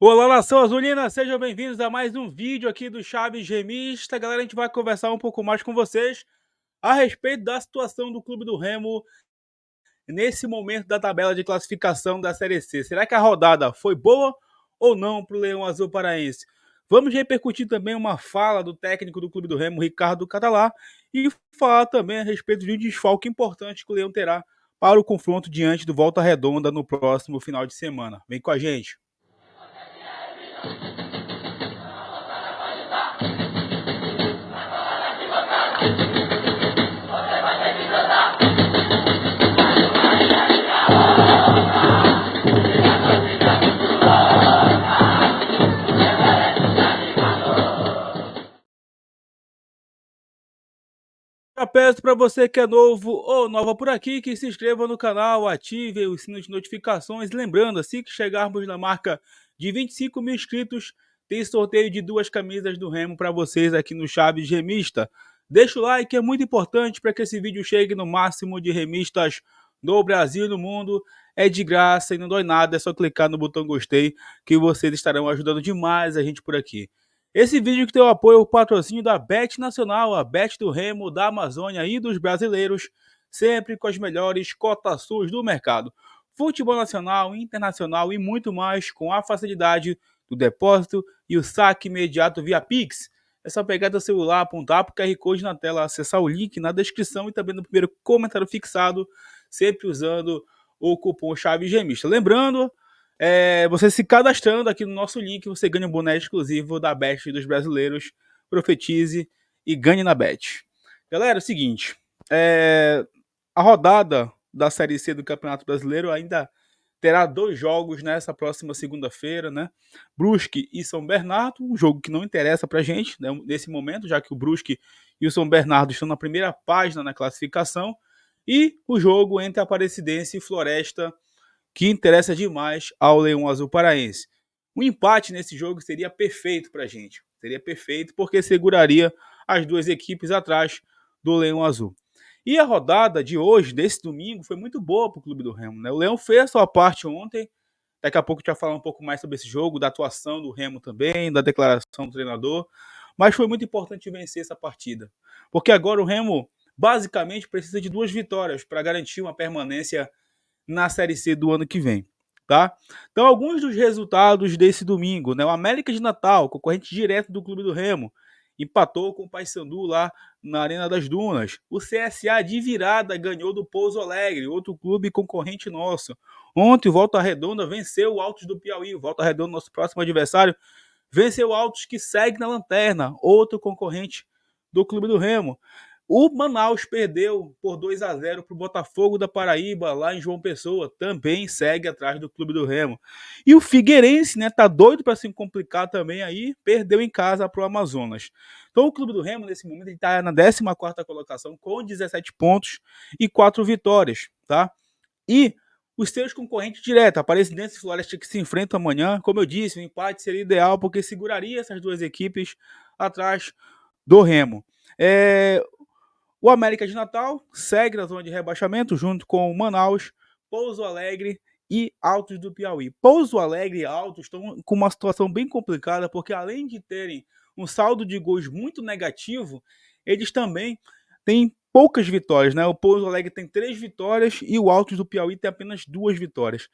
Olá, nação azulina, sejam bem-vindos a mais um vídeo aqui do Chaves Remista. Galera, a gente vai conversar um pouco mais com vocês a respeito da situação do Clube do Remo nesse momento da tabela de classificação da Série C. Será que a rodada foi boa ou não para o Leão Azul Paraense? Vamos repercutir também uma fala do técnico do Clube do Remo, Ricardo Catalá, e falar também a respeito de um desfalque importante que o Leão terá para o confronto diante do Volta Redonda no próximo final de semana. Vem com a gente! Já peço para você que é novo ou nova por aqui, que se inscreva no canal, ative o sino de notificações. Lembrando, assim que chegarmos na marca de 25 mil inscritos, tem sorteio de 2 camisas do Remo para vocês aqui no Chaves Remista. Deixa o like, é muito importante para que esse vídeo chegue no máximo de remistas do Brasil e do mundo. É de graça e não dói nada, é só clicar no botão gostei que vocês estarão ajudando demais a gente por aqui. Esse vídeo que tem o apoio ao patrocínio da Bet Nacional, a Bet do Remo, da Amazônia e dos brasileiros, sempre com as melhores cotações do mercado. Futebol nacional, internacional e muito mais com a facilidade do depósito e o saque imediato via Pix. É só pegar seu celular, apontar para o QR Code na tela, acessar o link na descrição e também no primeiro comentário fixado, sempre usando o cupom Chaves Remista. Lembrando, você se cadastrando aqui no nosso link, você ganha um boné exclusivo da Bet dos brasileiros. Profetize e ganhe na Bet. Galera, é o seguinte, a rodada da Série C do Campeonato Brasileiro ainda terá 2 jogos nessa próxima segunda-feira, né? Brusque e São Bernardo, um jogo que não interessa pra gente, né, nesse momento, já que o Brusque e o São Bernardo estão na primeira página na classificação, e o jogo entre Aparecidense e Floresta, que interessa demais ao Leão Azul Paraense. Um empate nesse jogo seria perfeito para a gente. Seria perfeito porque seguraria as duas equipes atrás do Leão Azul. E a rodada de hoje, desse domingo, foi muito boa para o Clube do Remo, né? O Leão fez a sua parte ontem. Daqui a pouco a gente vai falar um pouco mais sobre esse jogo, da atuação do Remo também, da declaração do treinador. Mas foi muito importante vencer essa partida. Porque agora o Remo basicamente precisa de 2 vitórias para garantir uma permanência na Série C do ano que vem, tá? Então, alguns dos resultados desse domingo, né? O América de Natal, concorrente direto do Clube do Remo, empatou com o Paysandu lá na Arena das Dunas. O CSA de virada ganhou do Pouso Alegre, outro clube concorrente nosso. Ontem o Volta Redonda venceu o Altos do Piauí. O Volta Redonda, nosso próximo adversário, venceu o Altos, que segue na lanterna, outro concorrente do Clube do Remo. O Manaus perdeu por 2-0 para o Botafogo da Paraíba, lá em João Pessoa. Também segue atrás do Clube do Remo. E o Figueirense, né, tá doido para se complicar também aí, perdeu em casa para o Amazonas. Então o Clube do Remo, nesse momento, está na 14ª colocação com 17 pontos e 4 vitórias, tá? E os seus concorrentes diretos, Aparecidense e Floresta, que se enfrentam amanhã, como eu disse, o empate seria ideal porque seguraria essas duas equipes atrás do Remo. O América de Natal segue na zona de rebaixamento junto com o Manaus, Pouso Alegre e Altos do Piauí. Pouso Alegre e Altos estão com uma situação bem complicada porque além de terem um saldo de gols muito negativo, eles também têm poucas vitórias, né? O Pouso Alegre tem 3 vitórias e o Altos do Piauí tem apenas 2 vitórias.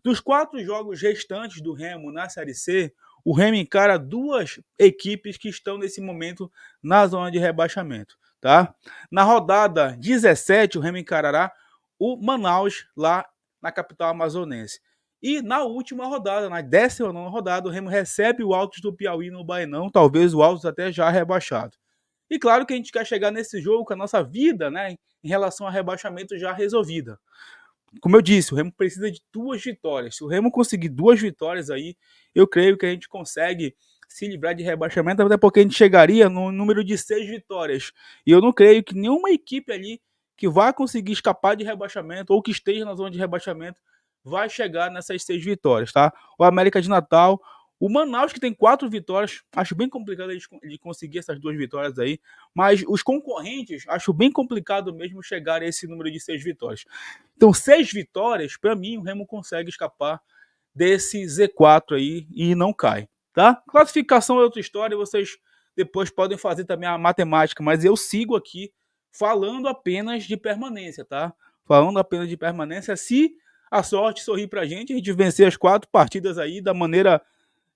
Dos 4 jogos restantes do Remo na Série C, o Remo encara 2 equipes que estão nesse momento na zona de rebaixamento, tá? Na rodada 17, o Remo encarará o Manaus, lá na capital amazonense. E na última rodada, na 19ª rodada, o Remo recebe o Altos do Piauí no Baenão, talvez o Altos até já rebaixado. E claro que a gente quer chegar nesse jogo com a nossa vida, né, em relação ao rebaixamento já resolvida. Como eu disse, o Remo precisa de 2 vitórias. Se o Remo conseguir 2 vitórias aí, eu creio que a gente consegue se livrar de rebaixamento, até porque a gente chegaria no número de 6 vitórias. E eu não creio que nenhuma equipe ali que vai conseguir escapar de rebaixamento ou que esteja na zona de rebaixamento vai chegar nessas 6 vitórias, tá? O América de Natal, o Manaus, que tem 4 vitórias, acho bem complicado de conseguir essas 2 vitórias aí, mas os concorrentes, acho bem complicado mesmo chegar a esse número de 6 vitórias. Então, 6 vitórias, para mim, o Remo consegue escapar desse Z4 aí e não cai, tá? Classificação é outra história, vocês depois podem fazer também a matemática, mas eu sigo aqui falando apenas de permanência, tá? Falando apenas de permanência, se a sorte sorrir pra gente, a gente vencer as 4 partidas aí da maneira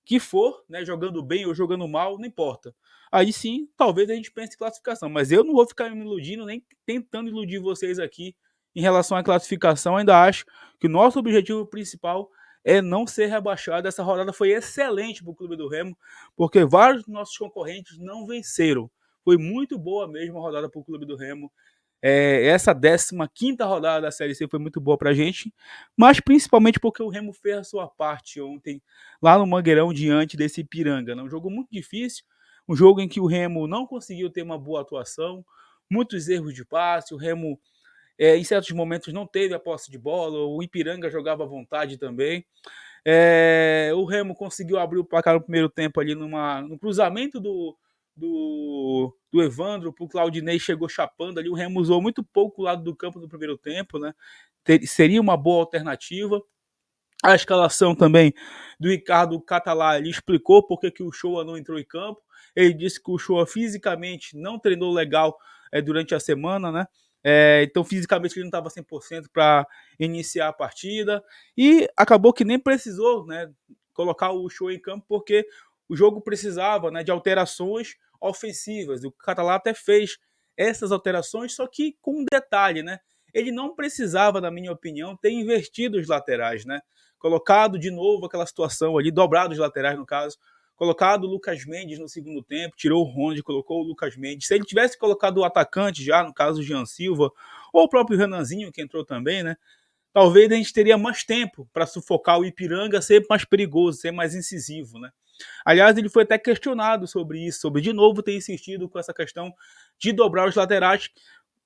que for, né, jogando bem ou jogando mal, não importa. Aí sim, talvez a gente pense em classificação, mas eu não vou ficar me iludindo, nem tentando iludir vocês aqui em relação à classificação. Ainda acho que o nosso objetivo principal é não ser rebaixado. Essa rodada foi excelente para o Clube do Remo, porque vários dos nossos concorrentes não venceram. Foi muito boa mesmo a rodada para o Clube do Remo. Essa 15ª rodada da Série C foi muito boa pra gente, mas principalmente porque o Remo fez a sua parte ontem, lá no Mangueirão, diante desse Ipiranga, né? Um jogo muito difícil, um jogo em que o Remo não conseguiu ter uma boa atuação, muitos erros de passe, o Remo, em certos momentos, não teve a posse de bola, o Ipiranga jogava à vontade também. O Remo conseguiu abrir o placar no primeiro tempo ali no cruzamento do Evandro pro Claudinei, chegou chapando ali. O Remo usou muito pouco o lado do campo no primeiro tempo, né? Seria uma boa alternativa. A escalação também do Ricardo Catalá, ele explicou por que o Shoa não entrou em campo. Ele disse que o Shoa fisicamente não treinou legal durante a semana, né? Então, fisicamente, ele não estava 100% para iniciar a partida. E acabou que nem precisou, né, colocar o Shoa em campo, porque o jogo precisava, né, de alterações ofensivas. O Catalá até fez essas alterações, só que com um detalhe, né? Ele não precisava, na minha opinião, ter invertido os laterais, né? Colocado de novo aquela situação ali, dobrado os laterais no caso, colocado o Lucas Mendes no segundo tempo, tirou o Ronde, colocou o Lucas Mendes. Se ele tivesse colocado o atacante já, no caso o Jean Silva, ou o próprio Renanzinho, que entrou também, né? Talvez a gente teria mais tempo para sufocar o Ipiranga, ser mais perigoso, ser mais incisivo, né? Aliás, ele foi até questionado sobre isso, sobre de novo ter insistido com essa questão de dobrar os laterais,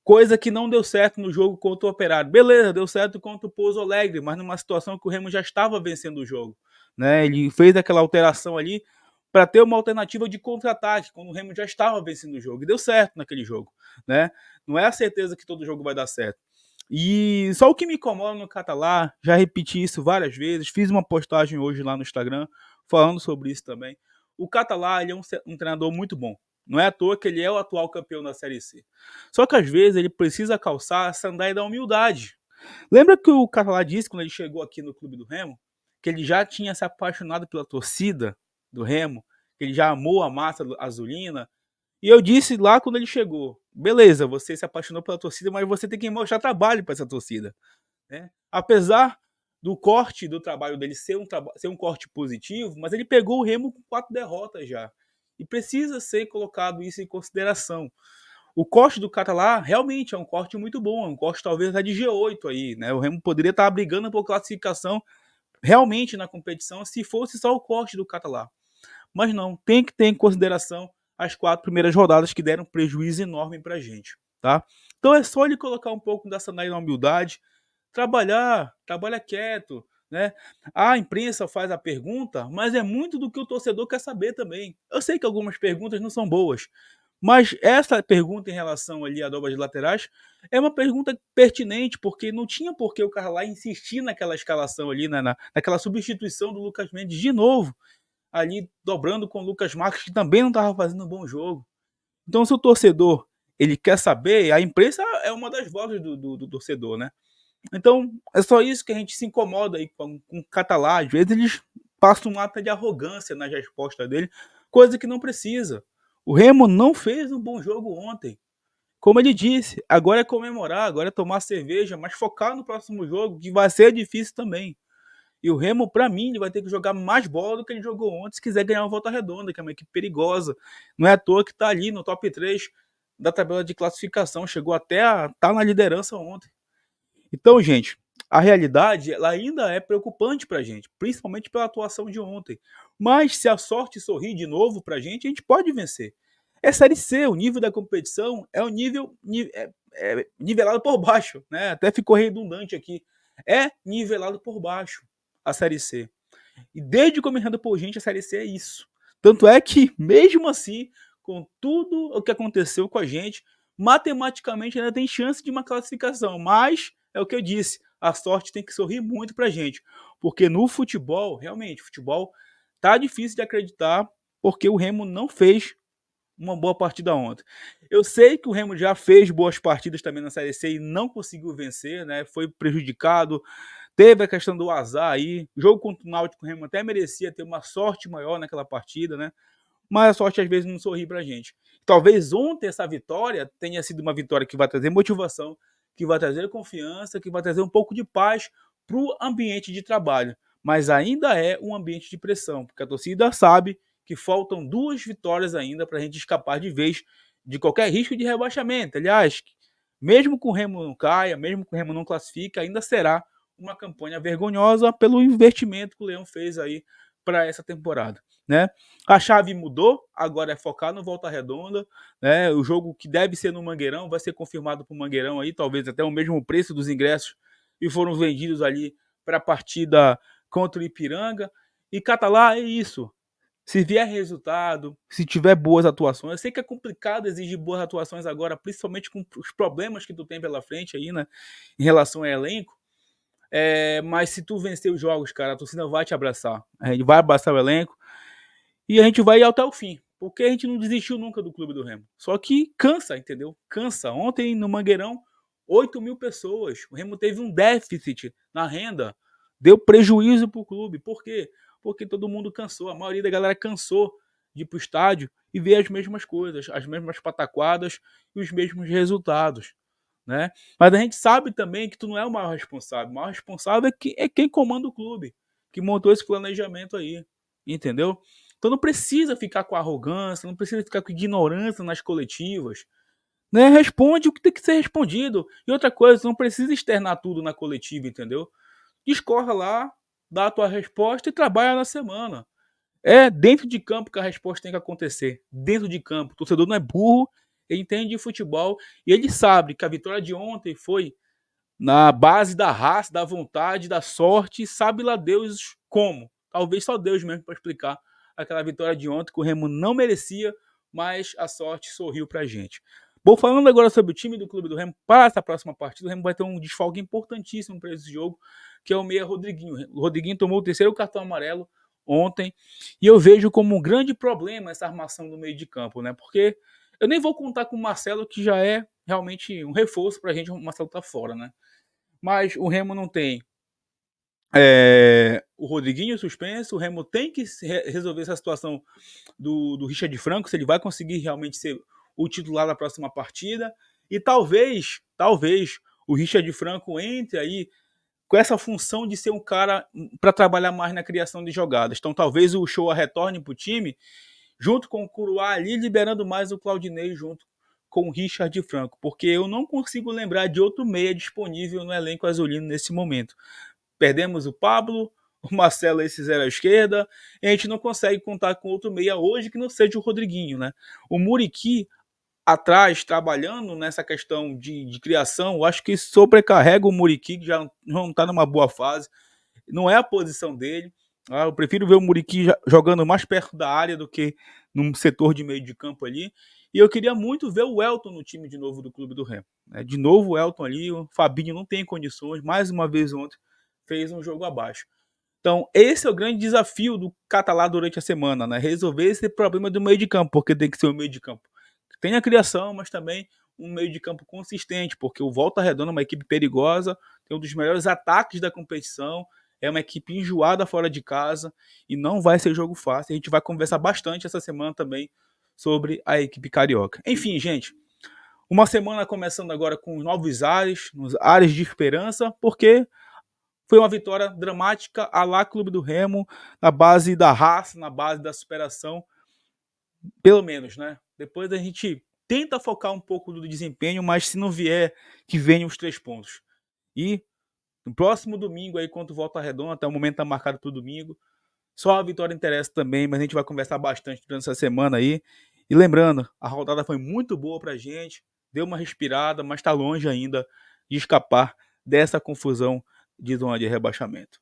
coisa que não deu certo no jogo contra o Operário. Beleza, deu certo contra o Pouso Alegre, mas numa situação que o Remo já estava vencendo o jogo, né? Ele fez aquela alteração ali para ter uma alternativa de contra-ataque, quando o Remo já estava vencendo o jogo. E deu certo naquele jogo, né? Não é a certeza que todo jogo vai dar certo. E só o que me incomoda no Catalá, já repeti isso várias vezes, fiz uma postagem hoje lá no Instagram falando sobre isso também. O Catalá, ele é um treinador muito bom. Não é à toa que ele é o atual campeão da Série C. Só que às vezes ele precisa calçar a sandália da humildade. Lembra que o Catalá disse quando ele chegou aqui no Clube do Remo que ele já tinha se apaixonado pela torcida do Remo, que ele já amou a massa azulina. E eu disse lá quando ele chegou, beleza, você se apaixonou pela torcida, mas você tem que mostrar trabalho para essa torcida, né? Apesar do corte do trabalho dele ser um corte positivo, mas ele pegou o Remo com 4 derrotas já. E precisa ser colocado isso em consideração. O corte do Catalá realmente é um corte muito bom, é um corte talvez até de G8 aí, né? O Remo poderia estar brigando por classificação realmente na competição se fosse só o corte do Catalá. Mas não, tem que ter em consideração as 4 primeiras rodadas que deram prejuízo enorme pra gente, tá? Então é só ele colocar um pouco da sandália na humildade, trabalha quieto, né? A imprensa faz a pergunta, mas é muito do que o torcedor quer saber também. Eu sei que algumas perguntas não são boas, mas essa pergunta em relação ali à dobra de laterais é uma pergunta pertinente, porque não tinha por que o Carlai insistir naquela escalação ali, naquela substituição do Lucas Mendes de novo, ali dobrando com o Lucas Marques, que também não estava fazendo um bom jogo. Então, se o torcedor ele quer saber, a imprensa é uma das vozes do torcedor, né? Então, é só isso que a gente se incomoda aí com o Catalá. Às vezes eles passam um ato de arrogância nas respostas dele, coisa que não precisa. O Remo não fez um bom jogo ontem. Como ele disse, agora é comemorar, agora é tomar cerveja, mas focar no próximo jogo, que vai ser difícil também. E o Remo, para mim, ele vai ter que jogar mais bola do que ele jogou ontem se quiser ganhar uma volta redonda, que é uma equipe perigosa. Não é à toa que está ali no top 3 da tabela de classificação. Chegou até a estar tá na liderança ontem. Então, gente, a realidade ela ainda é preocupante para a gente, principalmente pela atuação de ontem. Mas se a sorte sorrir de novo para a gente pode vencer. É Série C, o nível da competição é um nível nivelado por baixo, né? Até ficou redundante aqui. É nivelado por baixo a Série C. E desde começando por gente, a Série C é isso. Tanto é que, mesmo assim, com tudo o que aconteceu com a gente, matematicamente ainda tem chance de uma classificação. Mas, é o que eu disse, a sorte tem que sorrir muito pra gente, porque no futebol, realmente, futebol tá difícil de acreditar, porque o Remo não fez uma boa partida ontem. Eu sei que o Remo já fez boas partidas também na Série C e não conseguiu vencer, né? Foi prejudicado. Teve a questão do azar aí. O jogo contra o Náutico, o Remo até merecia ter uma sorte maior naquela partida, né? Mas a sorte às vezes não sorri pra gente. Talvez ontem essa vitória tenha sido uma vitória que vai trazer motivação, que vai trazer confiança, que vai trazer um pouco de paz pro ambiente de trabalho. Mas ainda é um ambiente de pressão, porque a torcida sabe que faltam 2 vitórias ainda para a gente escapar de vez de qualquer risco de rebaixamento. Aliás, mesmo que o Remo não caia, mesmo que o Remo não classifique, ainda será uma campanha vergonhosa pelo investimento que o Leão fez aí para essa temporada, né? A chave mudou, agora é focar no Volta Redonda, né? O jogo que deve ser no Mangueirão vai ser confirmado para o Mangueirão aí, talvez até o mesmo preço dos ingressos e foram vendidos ali para a partida contra o Ipiranga. E Catalá é isso. Se vier resultado, se tiver boas atuações, eu sei que é complicado exigir boas atuações agora, principalmente com os problemas que tu tem pela frente aí, né? Em relação ao elenco. Mas se tu vencer os jogos, cara, a torcida vai te abraçar. A gente vai abraçar o elenco e a gente vai ir até o fim. Porque a gente não desistiu nunca do Clube do Remo. Só que cansa, entendeu? Cansa. Ontem no Mangueirão, 8.000 pessoas. O Remo teve um déficit na renda. Deu prejuízo pro clube. Por quê? Porque todo mundo cansou. A maioria da galera cansou de ir pro estádio e ver as mesmas coisas, as mesmas pataquadas e os mesmos resultados, né? Mas a gente sabe também que tu não é o maior responsável. O maior responsável é quem comanda o clube, que montou esse planejamento aí, entendeu? Então não precisa ficar com arrogância, não precisa ficar com ignorância nas coletivas, né? Responde o que tem que ser respondido. E outra coisa, não precisa externar tudo na coletiva, entendeu? Discorra lá, dá a tua resposta e trabalha na semana. É dentro de campo que a resposta tem que acontecer. Dentro de campo. O torcedor não é burro, ele entende de futebol e ele sabe que a vitória de ontem foi na base da raça, da vontade, da sorte, sabe lá Deus como. Talvez só Deus mesmo para explicar aquela vitória de ontem que o Remo não merecia, mas a sorte sorriu pra gente. Bom, falando agora sobre o time do Clube do Remo, para essa próxima partida, o Remo vai ter um desfalque importantíssimo para esse jogo, que é o meia Rodriguinho. O Rodriguinho tomou o terceiro cartão amarelo ontem, e eu vejo como um grande problema essa armação no meio de campo, né? Porque eu nem vou contar com o Marcelo, que já é realmente um reforço pra gente, o Marcelo tá fora, né? Mas o Remo não tem o Rodriguinho suspenso, o Remo tem que resolver essa situação do Richard Franco, se ele vai conseguir realmente ser o titular da próxima partida, e talvez o Richard Franco entre aí com essa função de ser um cara para trabalhar mais na criação de jogadas. Então talvez o Shoa retorne para o time, junto com o Curuá ali, liberando mais o Claudinei junto com o Richard Franco, porque eu não consigo lembrar de outro meia disponível no elenco azulino nesse momento. Perdemos o Pablo, o Marcelo esse zero à esquerda, e a gente não consegue contar com outro meia hoje que não seja o Rodriguinho, né? O Muriqui atrás, trabalhando nessa questão de criação, eu acho que sobrecarrega o Muriqui, que já não está numa boa fase, não é a posição dele. Eu prefiro ver o Muriqui jogando mais perto da área do que num setor de meio de campo ali. E eu queria muito ver o Elton no time de novo do Clube do Remo. De novo o Elton ali, o Fabinho não tem condições, mais uma vez ontem fez um jogo abaixo. Então, esse é o grande desafio do Catalá durante a semana, né? Resolver esse problema do meio de campo, porque tem que ser um meio de campo que tem a criação, mas também um meio de campo consistente, porque o Volta Redonda é uma equipe perigosa, tem um dos melhores ataques da competição, é uma equipe enjoada fora de casa e não vai ser jogo fácil. A gente vai conversar bastante essa semana também sobre a equipe carioca. Enfim, gente, uma semana começando agora com novos ares, nos ares de esperança, porque foi uma vitória dramática a lá Clube do Remo, na base da raça, na base da superação, pelo menos, né? Depois a gente tenta focar um pouco do desempenho, mas se não vier, que venham os 3 pontos. E no próximo domingo aí, contra o Volta Redonda, até o momento tá marcado para o domingo, só a vitória interessa também, mas a gente vai conversar bastante durante essa semana aí. E lembrando, a rodada foi muito boa pra gente, deu uma respirada, mas tá longe ainda de escapar dessa confusão de zona de rebaixamento.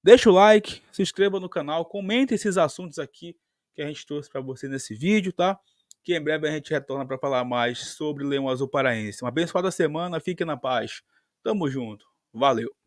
Deixa o like, se inscreva no canal, comente esses assuntos aqui que a gente trouxe para você nesse vídeo, tá? Que em breve a gente retorna para falar mais sobre Leão Azul Paraense. Uma abençoada semana, fique na paz. Tamo junto. Valeu.